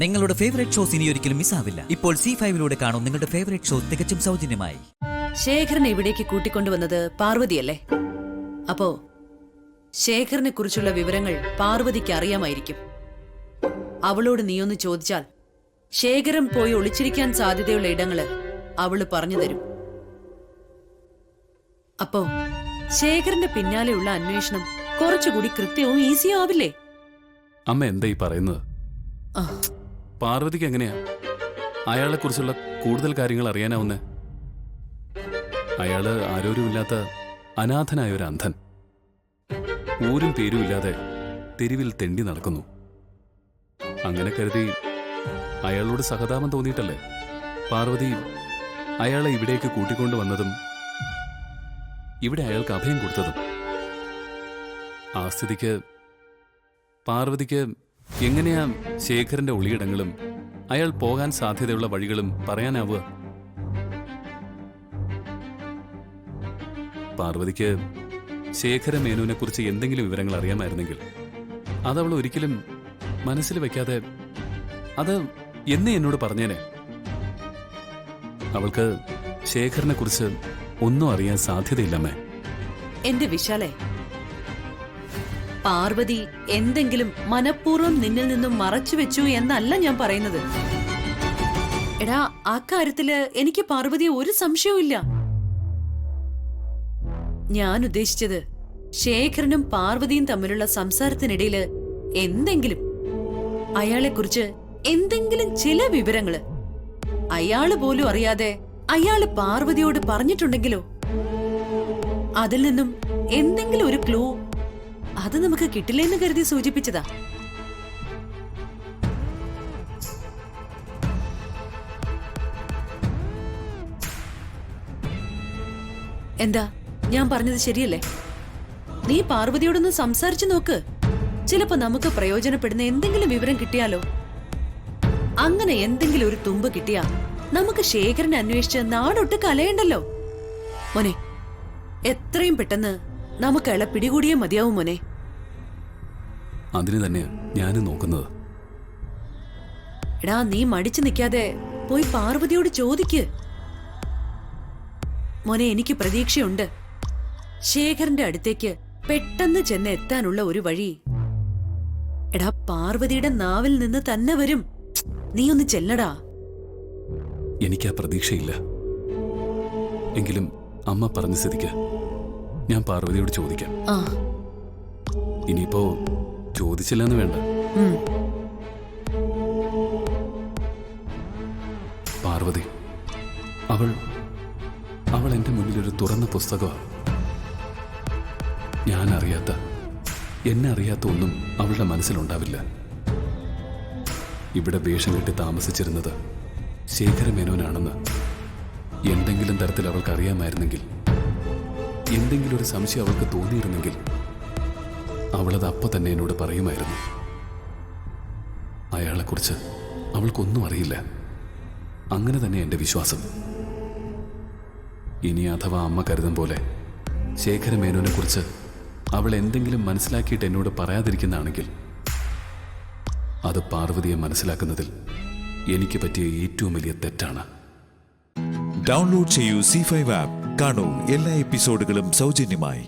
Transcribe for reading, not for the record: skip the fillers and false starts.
നിങ്ങളുടെ favourite shows ഇനി ഒരിക്കലും മിസ്സാവില്ല. ഇപ്പോൾ C5-ലൂടെ കാണും നിങ്ങളുടെ ഫേവറേറ്റ് ഷോ തികച്ചും സൗജന്യമായി. ശേഖരനെ ഇവിടേക്ക് കൂട്ടിക്കൊണ്ടുവന്നത് പാർവതിയല്ലേ? അപ്പോ ശേഖരനെ കുറിച്ചുള്ള വിവരങ്ങൾ പാർവതിക്ക് അറിയാമായിരിക്കും. അവളോട് നീയൊന്ന് ചോദിച്ചാൽ ശേഖരൻ പോയി ഒളിച്ചിരിക്കാൻ സാധ്യതയുള്ള ഇടങ്ങള് അവള് പറഞ്ഞു തരും. അപ്പോ ശേഖരന്റെ പിന്നാലെയുള്ള അന്വേഷണം കുറച്ചുകൂടി കൃത്യവും ഈസിയും ആവില്ലേ? അമ്മ എന്താ ഈ പറയുന്നത്? പാർവതിക്ക് എങ്ങനെയാ അയാളെ കുറിച്ചുള്ള കൂടുതൽ കാര്യങ്ങൾ അറിയാനാവുന്നേ? അയാള് ആരോരുമില്ലാത്ത അനാഥനായ ഒരു അന്ധൻ, ഊരും പേരുമില്ലാതെ തെരുവിൽ തെണ്ടി നടക്കുന്നു. അങ്ങനെ കരുതി അയാളോട് സഹതാപം തോന്നിയിട്ടല്ലേ പാർവതി അയാളെ ഇവിടേക്ക് കൂട്ടിക്കൊണ്ടുവന്നതും ഇവിടെ അയാൾക്ക് അഭയം കൊടുത്തതും. ആ സ്ഥിതിക്ക് പാർവതിക്ക് എങ്ങനെയാ ശേഖരന്റെ ഒളിയിടങ്ങളും അയാൾ പോകാൻ സാധ്യതയുള്ള വഴികളും പറയാനാവുക? പാർവതിക്ക് ശേഖര മേനോനെ കുറിച്ച് എന്തെങ്കിലും വിവരങ്ങൾ അറിയാമായിരുന്നെങ്കിൽ അതവൾ ഒരിക്കലും മനസ്സിൽ വെക്കാതെ അത് എന്നോട് പറഞ്ഞേനെ. അവൾക്ക് ശേഖരനെ കുറിച്ച് ഒന്നും അറിയാൻ സാധ്യതയില്ലമ്മേ. എന്റെ വിശാലേ, പാർവതി എന്തെങ്കിലും മനഃപൂർവ്വം നിന്നിൽ നിന്നും മറച്ചു വെച്ചു എന്നല്ല ഞാൻ പറയുന്നത്. എടാ, ആ കാര്യത്തില് എനിക്ക് പാർവതിയെ ഒരു സംശയവുമില്ല. ഞാൻ ഉദ്ദേശിച്ചത് ശേഖരനും പാർവതിയും തമ്മിലുള്ള സംസാരത്തിനിടയില് എന്തെങ്കിലും അയാളെക്കുറിച്ച് എന്തെങ്കിലും ചില വിവരങ്ങള് അയാള് പോലും അറിയാതെ അയാള് പാർവതിയോട് പറഞ്ഞിട്ടുണ്ടെങ്കിലോ, അതിൽ നിന്നും എന്തെങ്കിലും ഒരു ക്ലൂ അത് നമുക്ക് കിട്ടില്ലെന്ന് കരുതി സൂചിപ്പിച്ചതാ. എന്താ ഞാൻ പറഞ്ഞത് ശരിയല്ലേ? നീ പാർവതിയോടൊന്ന് സംസാരിച്ചു നോക്ക്. ചിലപ്പോ നമുക്ക് പ്രയോജനപ്പെടുന്ന എന്തെങ്കിലും വിവരം കിട്ടിയാലോ. അങ്ങനെ എന്തെങ്കിലും ഒരു തുമ്പ് കിട്ടിയാ നമുക്ക് ശേഖരനെ അന്വേഷിച്ച് നാടൊട്ട് കലയണ്ടല്ലോ മോനെ. എത്രയും പെട്ടെന്ന് നമുക്ക് അയാളെ പിടികൂടിയേ മതിയാവും മോനെ. അതിന് തന്നെയാ ഞാനും നോക്കുന്നത്. എടാ, നീ മടിച്ചു നിൽക്കാതെ പോയി പാർവതിയോട് ചോദിക്ക് മോനെ. എനിക്ക് പ്രതീക്ഷയുണ്ട്. ശേഖരന്റെ അടുത്തേക്ക് പെട്ടെന്ന് ചെന്ന് എത്താനുള്ള ഒരു വഴി എടാ പാർവതിയുടെ നാവിൽ നിന്ന് തന്നെ വരും. നീ ഒന്ന് ചെല്ലടാ. എനിക്കാ പ്രതീക്ഷയില്ല. എങ്കിലും അമ്മ പറഞ്ഞ സ്ഥിതിക്ക് ഞാൻ പാർവതിയോട് ചോദിക്കാം. ഇനിയിപ്പോ ചോദിച്ചില്ലെന്ന് വേണ്ട. പാർവതി അവൾ എന്റെ മുന്നിൽ ഒരു തുറന്ന പുസ്തകമാണ്. ഞാൻ അറിയാത്ത, എന്നെ അറിയാത്ത ഒന്നും അവളുടെ മനസ്സിലുണ്ടാവില്ല. ഇവിടെ വേഷം കെട്ടി താമസിച്ചിരുന്നത് ശേഖര മേനോനാണെന്ന് എന്തെങ്കിലും തരത്തിൽ അവൾക്ക് അറിയാമായിരുന്നെങ്കിൽ, എന്തെങ്കിലും ഒരു സംശയം അവൾക്ക് തോന്നിയിരുന്നെങ്കിൽ അവളത് അപ്പൊ തന്നെ എന്നോട് പറയുമായിരുന്നു. അയാളെക്കുറിച്ച് അവൾക്കൊന്നും അറിയില്ല. അങ്ങനെ തന്നെ എൻ്റെ വിശ്വാസം. ഇനി അഥവാ അമ്മ കരുതും പോലെ ശേഖര മേനോനെ കുറിച്ച് അവൾ എന്തെങ്കിലും മനസ്സിലാക്കിയിട്ട് എന്നോട് പറയാതിരിക്കുന്നതാണെങ്കിൽ അത് പാർവതിയെ മനസ്സിലാക്കുന്നതിൽ എനിക്ക് പറ്റിയ ഏറ്റവും വലിയ തെറ്റാണ്. ഡൗൺലോഡ് ചെയ്യൂ C5 ആപ്പ്. കാണൂ എല്ലാ എപ്പിസോഡുകളും സൗജന്യമായി.